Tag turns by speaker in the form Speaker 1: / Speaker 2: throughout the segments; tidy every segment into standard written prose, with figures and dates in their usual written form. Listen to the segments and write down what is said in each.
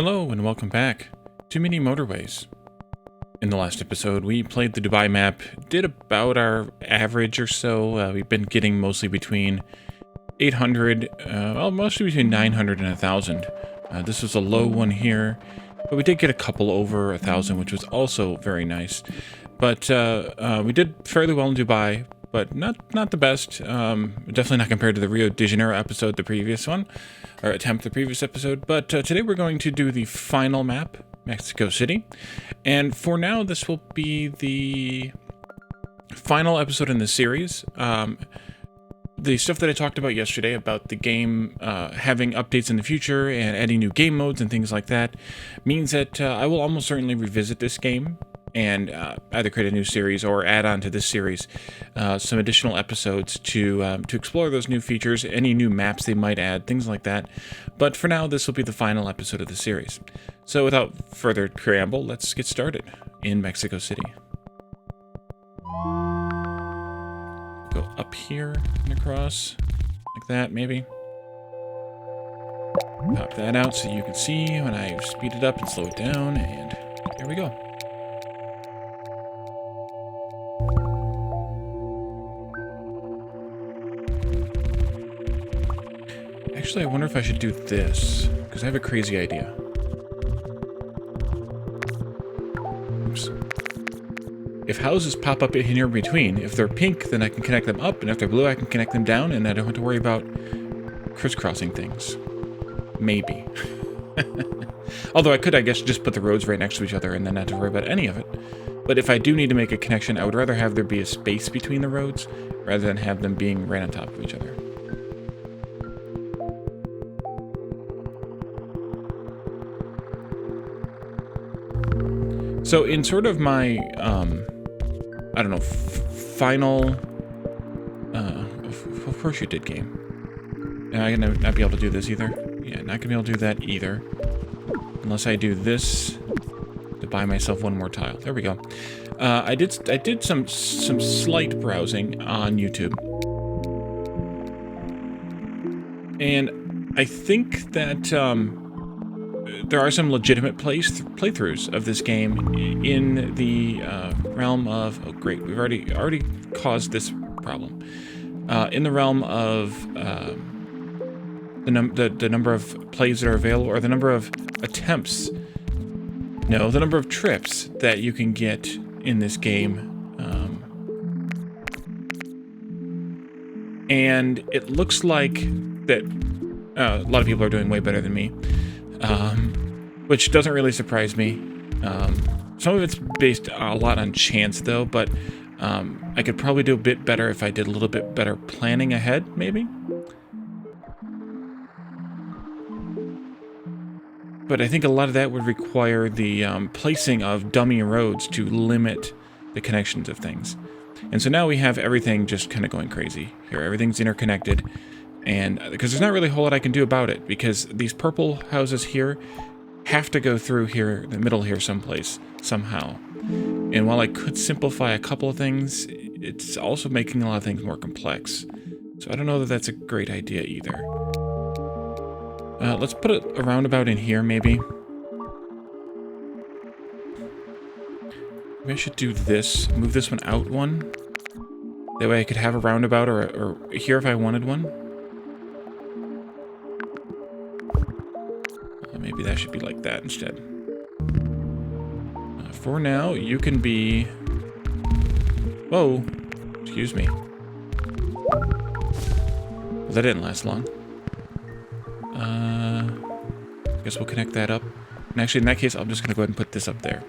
Speaker 1: Hello and welcome back to Mini Motorways. In the last episode, we played the Dubai map, did about our average or so. We've been getting mostly between 800, mostly between 900 and 1,000. This was a low one here, but we did get a couple over 1,000, which was also very nice. But we did fairly well in Dubai, but not the best. Definitely not compared to the Rio de Janeiro episode, the previous one, or attempt the previous episode. But today we're going to do the final map, Mexico City. And for now, this will be the final episode in the series. The stuff that I talked about yesterday about the game having updates in the future and adding new game modes and things like that means that I will almost certainly revisit this game and either create a new series or add on to this series some additional episodes to explore those new features, any new maps they might add, things like that. But for now, this will be the final episode of the series. So without further preamble, let's get started in Mexico City. Go up here and across, like that maybe. Pop that out so you can see when I speed it up and slow it down, and there we go. Actually, I wonder if I should do this, because I have a crazy idea. Oops. If houses pop up in here in between, if they're pink, then I can connect them up, and if they're blue, I can connect them down, and I don't have to worry about crisscrossing things. Maybe. Although I could, I guess, just put the roads right next to each other and then not have to worry about any of it. But if I do need to make a connection, I would rather have there be a space between the roads, rather than have them being right on top of each other. So in sort of my, I don't know, final, of course you did game. Am I gonna not be able to do this either? Yeah, not gonna be able to do that either. Unless I do this to buy myself one more tile. There we go. I did some slight browsing on YouTube. And I think that, there are some legitimate playthroughs of this game in the realm of... Oh, great. We've already caused this problem. In the realm of the number of plays that are available, or the number of attempts... No, the number of trips that you can get in this game. And it looks like that a lot of people are doing way better than me. Which doesn't really surprise me. Some of it's based a lot on chance, though, but I could probably do a bit better if I did a little bit better planning ahead, maybe? But I think a lot of that would require the placing of dummy roads to limit the connections of things. And so now we have everything just kind of going crazy here. Everything's interconnected. And because there's not really a whole lot I can do about it, because these purple houses here have to go through here, the middle here someplace, somehow. And while I could simplify a couple of things, it's also making a lot of things more complex. So I don't know that that's a great idea either. Let's put a roundabout in here, maybe. Maybe I should do this, move this one out one. That way I could have a roundabout or here if I wanted one. Maybe that should be like that instead. For now, you can be... Whoa. Excuse me. Well, that didn't last long. I guess we'll connect that up. And actually, in that case, I'm just going to go ahead and put this up there.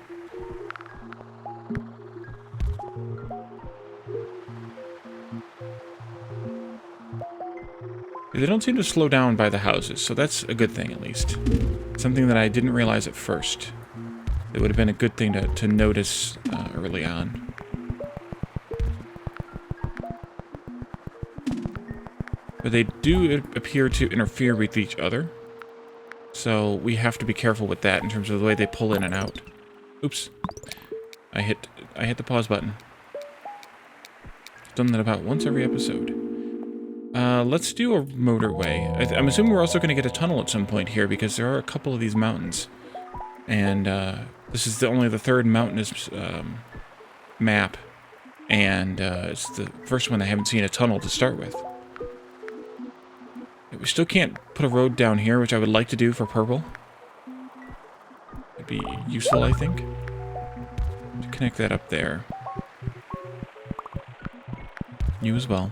Speaker 1: They don't seem to slow down by the houses, so that's a good thing, at least. Something that I didn't realize at first. It would have been a good thing to notice early on. But they do appear to interfere with each other. So we have to be careful with that in terms of the way they pull in and out. Oops. I hit the pause button. I've done that about once every episode. Let's do a motorway. I'm assuming we're also going to get a tunnel at some point here, because there are a couple of these mountains. And this is only the third mountainous map, and it's the first one I haven't seen a tunnel to start with. We still can't put a road down here, which I would like to do for purple. It'd be useful, I think, to connect that up there. You as well.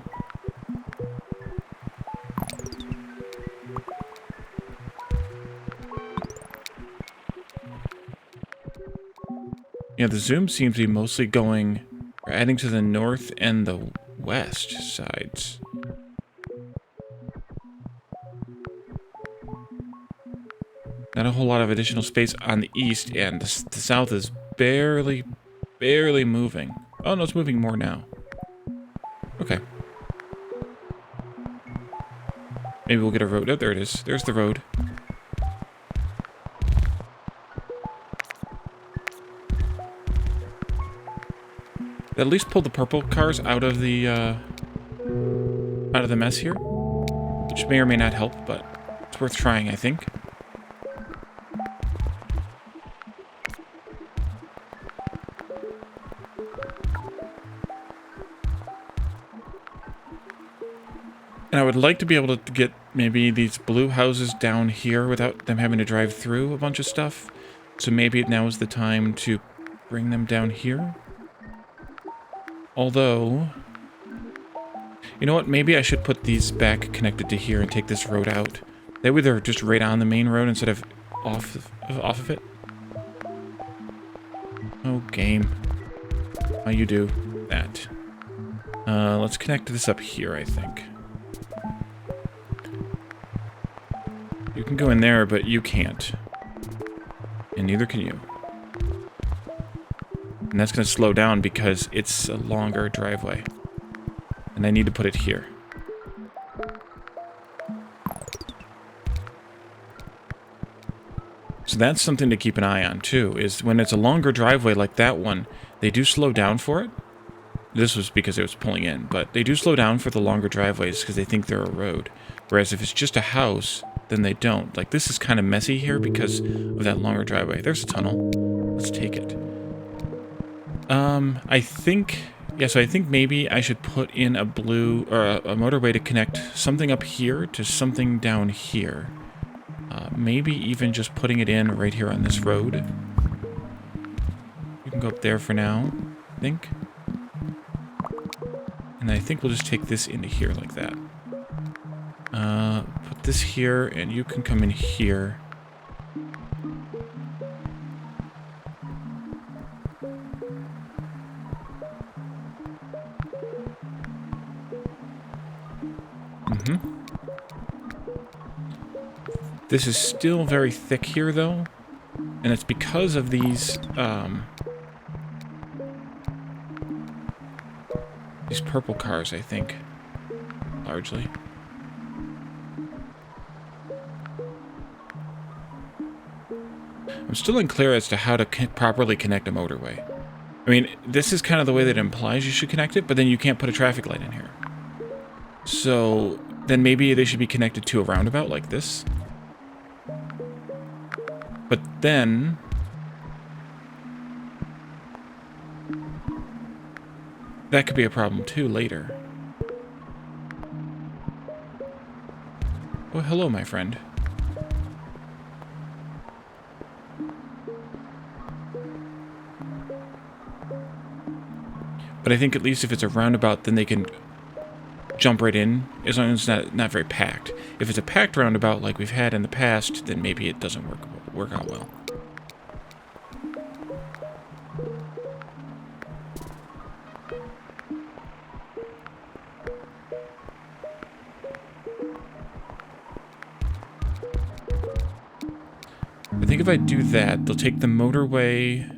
Speaker 1: Yeah, the zoom seems to be mostly going, or adding to the north and the west sides. Not a whole lot of additional space on the east, and the south is barely moving. Oh no, it's moving more now. Okay. Maybe we'll get a road. Oh, there it is. There's the road. At least pull the purple cars out of the mess here, which may or may not help, but it's worth trying, I think. And I would like to be able to get maybe these blue houses down here without them having to drive through a bunch of stuff. So maybe now is the time to bring them down here. Although, you know what? Maybe I should put these back connected to here and take this road out. That way they're just right on the main road instead of off of it. Oh, game. How you do that? Let's connect this up here, I think. You can go in there, but you can't. And neither can you. And that's going to slow down because it's a longer driveway. And I need to put it here. So that's something to keep an eye on, too, is when it's a longer driveway like that one, they do slow down for it. This was because it was pulling in, but they do slow down for the longer driveways because they think they're a road. Whereas if it's just a house, then they don't. Like, this is kind of messy here because of that longer driveway. There's a tunnel. Let's take it. I think... Yeah, so I think maybe I should put in a blue... or a motorway to connect something up here to something down here. Maybe even just putting it in right here on this road. You can go up there for now, I think. And I think we'll just take this into here like that. Put this here, and you can come in here. This is still very thick here, though, and it's because of these purple cars, I think, largely. I'm still unclear as to how to properly connect a motorway. I mean, this is kind of the way that implies you should connect it, but then you can't put a traffic light in here. So then maybe they should be connected to a roundabout like this. But then... that could be a problem too later. Oh, hello, my friend. But I think at least if it's a roundabout, then they can jump right in, as long as it's not very packed. If it's a packed roundabout like we've had in the past, then maybe it doesn't work out well. I think if I do that, they'll take the motorway...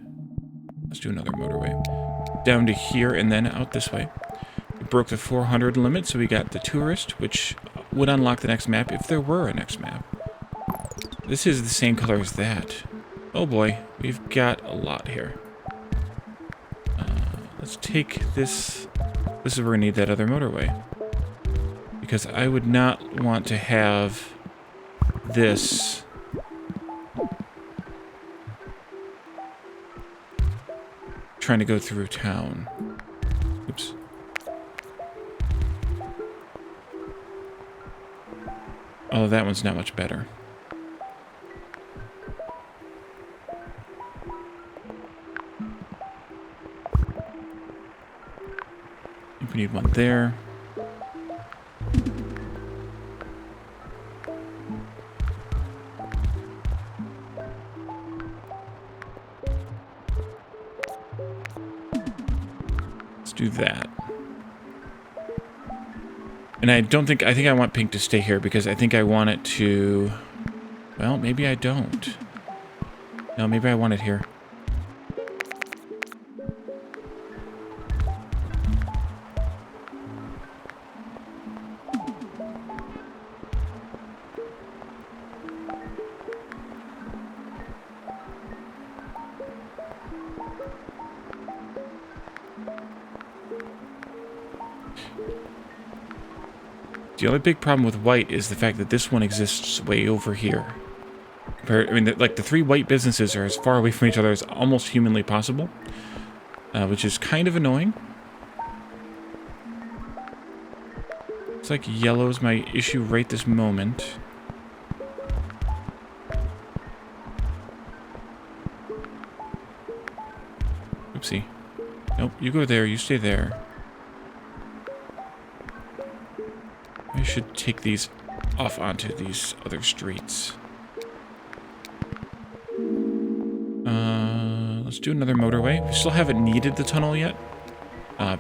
Speaker 1: let's do another motorway. Down to here and then out this way. We broke the 400 limit, so we got the tourist, which would unlock the next map if there were a next map. This is the same color as that. Oh boy, we've got a lot here. Let's take this... this is where we need that other motorway. Because I would not want to have this... trying to go through town. Oops. Oh, that one's not much better. I think we need one there. Let's do that. And I think I want pink to stay here because I think I want it to... Well, maybe I don't. No, maybe I want it here. The only big problem with white is the fact that this one exists way over here. I mean, like, the three white businesses are as far away from each other as almost humanly possible, which is kind of annoying. Looks like yellow's my issue right this moment. Oopsie. Nope, you go there, you stay there. I should take these off onto these other streets. Let's do another motorway. We still haven't needed the tunnel yet,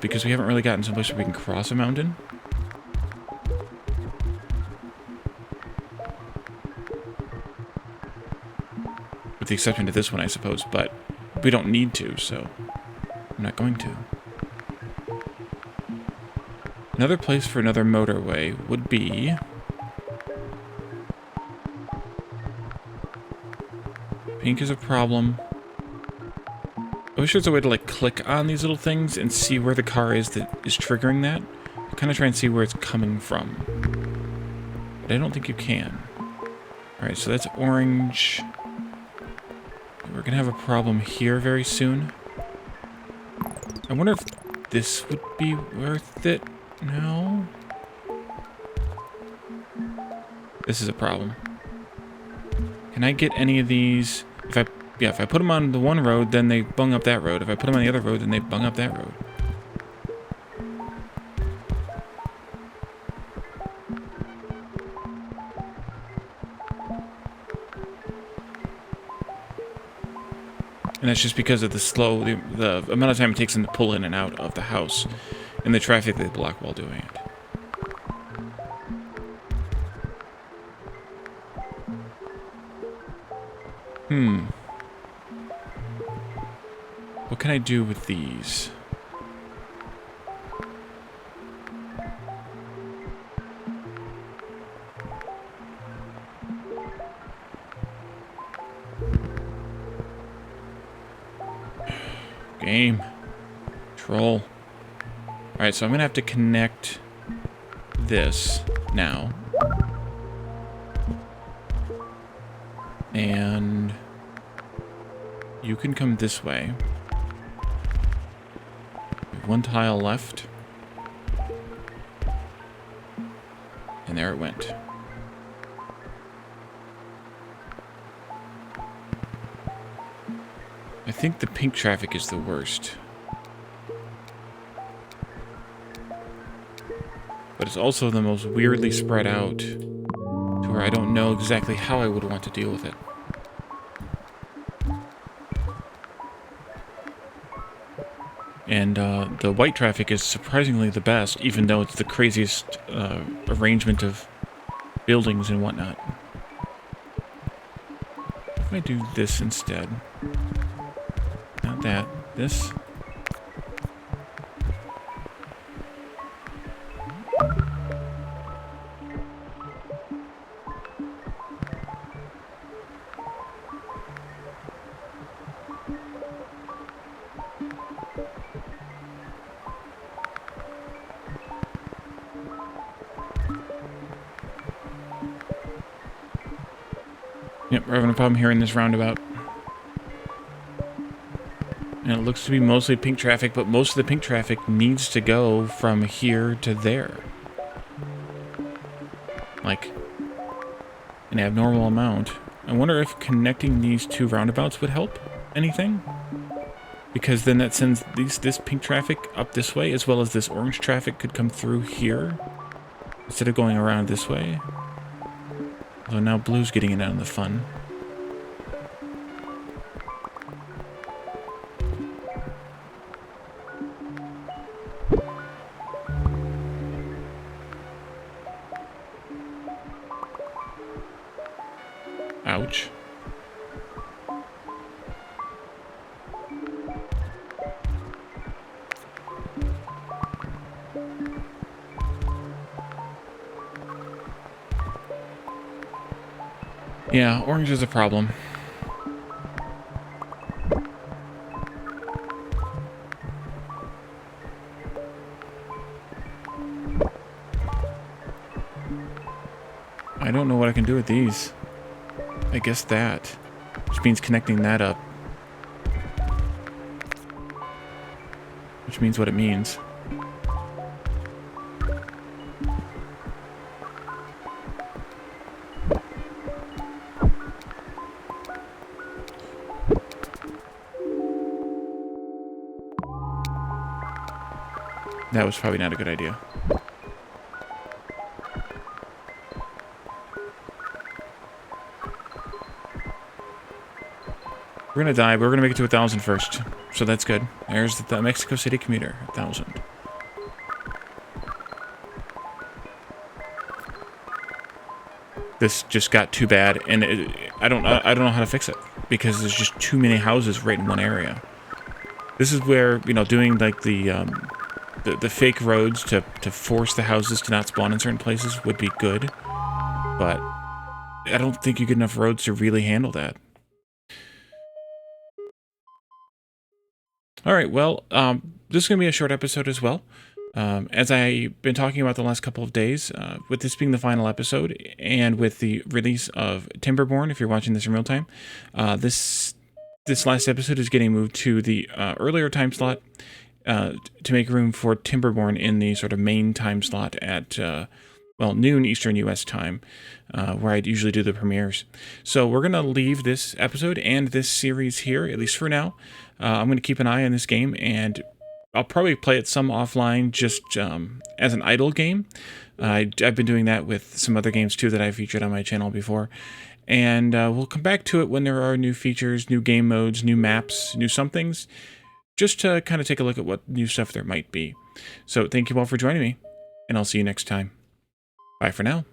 Speaker 1: because we haven't really gotten someplace where we can cross a mountain. With the exception of this one, I suppose, but we don't need to, so I'm not going to. Another place for another motorway would be... Pink is a problem. I wish there's a way to, like, click on these little things and see where the car is that is triggering that. Kind of try and see where it's coming from. But I don't think you can. Alright, so that's orange. We're gonna have a problem here very soon. I wonder if this would be worth it. No. This is a problem. Can I get any of these? If I put them on the one road, then they bung up that road. If I put them on the other road, then they bung up that road. And that's just because of the amount of time it takes them to pull in and out of the house and the traffic they block while doing it. What can I do with these? Game. Troll. Alright, so I'm gonna have to connect this now. And you can come this way. We have one tile left. And there it went. I think the pink traffic is the worst. But it's also the most weirdly spread out to where I don't know exactly how I would want to deal with it. And the white traffic is surprisingly the best, even though it's the craziest arrangement of buildings and whatnot. If I do this instead. Not that. This. Yep, we're having a problem here in this roundabout. And it looks to be mostly pink traffic, but most of the pink traffic needs to go from here to there. Like, an abnormal amount. I wonder if connecting these two roundabouts would help anything? Because then that sends this pink traffic up this way, as well as this orange traffic could come through here, instead of going around this way. So now blue's getting in on the fun. Ouch. Yeah, orange is a problem. I don't know what I can do with these. I guess that. Which means connecting that up. Which means what it means. That was probably not a good idea. We're gonna die, but we're gonna make it to 1,000 first. So that's good. There's the Mexico City commuter, 1,000. This just got too bad, and I don't know how to fix it because there's just too many houses right in one area. This is where, you know, doing like the fake roads to force the houses to not spawn in certain places would be good, but I don't think you get enough roads to really handle that. All right, well, this is going to be a short episode as well. As I've been talking about the last couple of days, with this being the final episode, and with the release of Timberborn, if you're watching this in real time, this last episode is getting moved to the earlier time slot to make room for Timberborn in the sort of main time slot at noon Eastern U.S. time, where I'd usually do the premieres. So we're going to leave this episode and this series here, at least for now. I'm going to keep an eye on this game, and I'll probably play it some offline just as an idle game. I've been doing that with some other games too that I've featured on my channel before. And we'll come back to it when there are new features, new game modes, new maps, new somethings, just to kind of take a look at what new stuff there might be. So thank you all for joining me, and I'll see you next time. Bye for now.